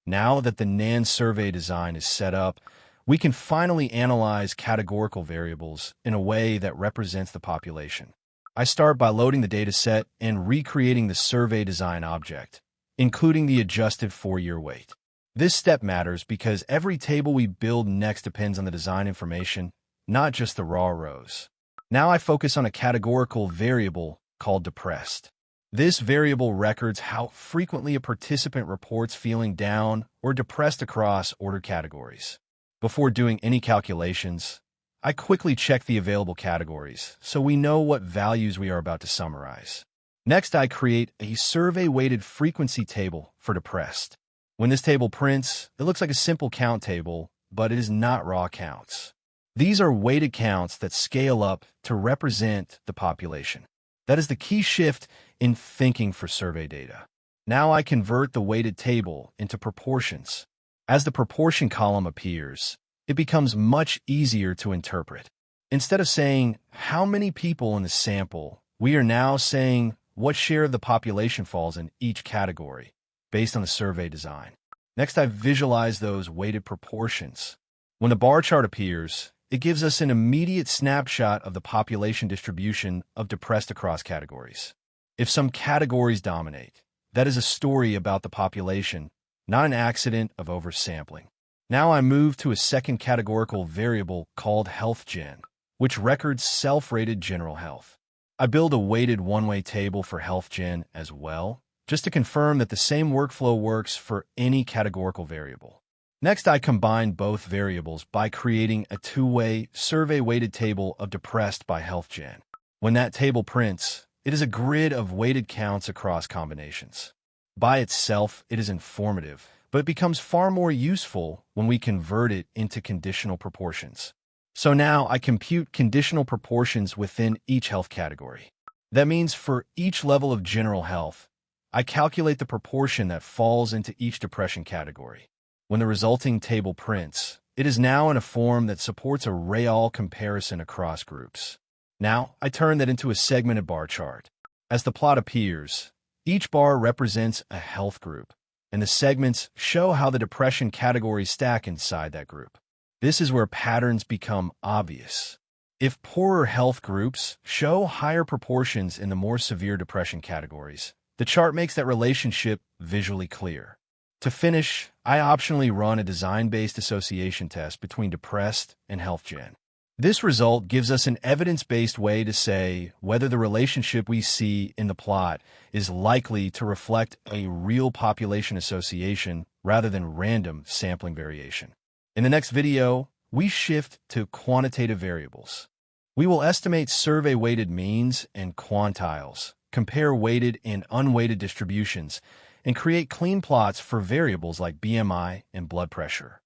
Now that the NHANES survey design is set up, we can finally analyze categorical variables in a way that represents the population. I start by loading the dataset and recreating the survey design object, including the adjusted 4-year weight. This step matters because every table we build next depends on the design information, not just the raw rows. Now I focus on a categorical variable called depressed. This variable records how frequently a participant reports feeling down or depressed across ordered categories. Before doing any calculations, I quickly check the available categories so we know what values we are about to summarize. Next, I create a survey-weighted frequency table for depressed. When this table prints, it looks like a simple count table, but it is not raw counts. These are weighted counts that scale up to represent the population. That is the key shift in thinking for survey data. Now I convert the weighted table into proportions. As the proportion column appears, it becomes much easier to interpret. Instead of saying how many people in the sample, we are now saying what share of the population falls in each category, based on the survey design. Next, I visualize those weighted proportions. When the bar chart appears, it gives us an immediate snapshot of the population distribution of depressed across categories. If some categories dominate, that is a story about the population, not an accident of oversampling. Now I move to a second categorical variable called HealthGen, which records self-rated general health. I build a weighted one-way table for HealthGen as well, just to confirm that the same workflow works for any categorical variable. Next, I combine both variables by creating a two-way survey-weighted table of depressed by HealthGen. When that table prints, it is a grid of weighted counts across combinations. By itself, it is informative, but it becomes far more useful when we convert it into conditional proportions. So now I compute conditional proportions within each health category. That means for each level of general health, I calculate the proportion that falls into each depression category. When the resulting table prints, it is now in a form that supports a real comparison across groups. Now, I turn that into a segmented bar chart. As the plot appears, each bar represents a health group, and the segments show how the depression categories stack inside that group. This is where patterns become obvious. If poorer health groups show higher proportions in the more severe depression categories, the chart makes that relationship visually clear. To finish, I optionally run a design-based association test between depressed and HealthGen. This result gives us an evidence-based way to say whether the relationship we see in the plot is likely to reflect a real population association rather than random sampling variation. In the next video, we shift to quantitative variables. We will estimate survey-weighted means and quantiles, compare weighted and unweighted distributions, and create clean plots for variables like BMI and blood pressure.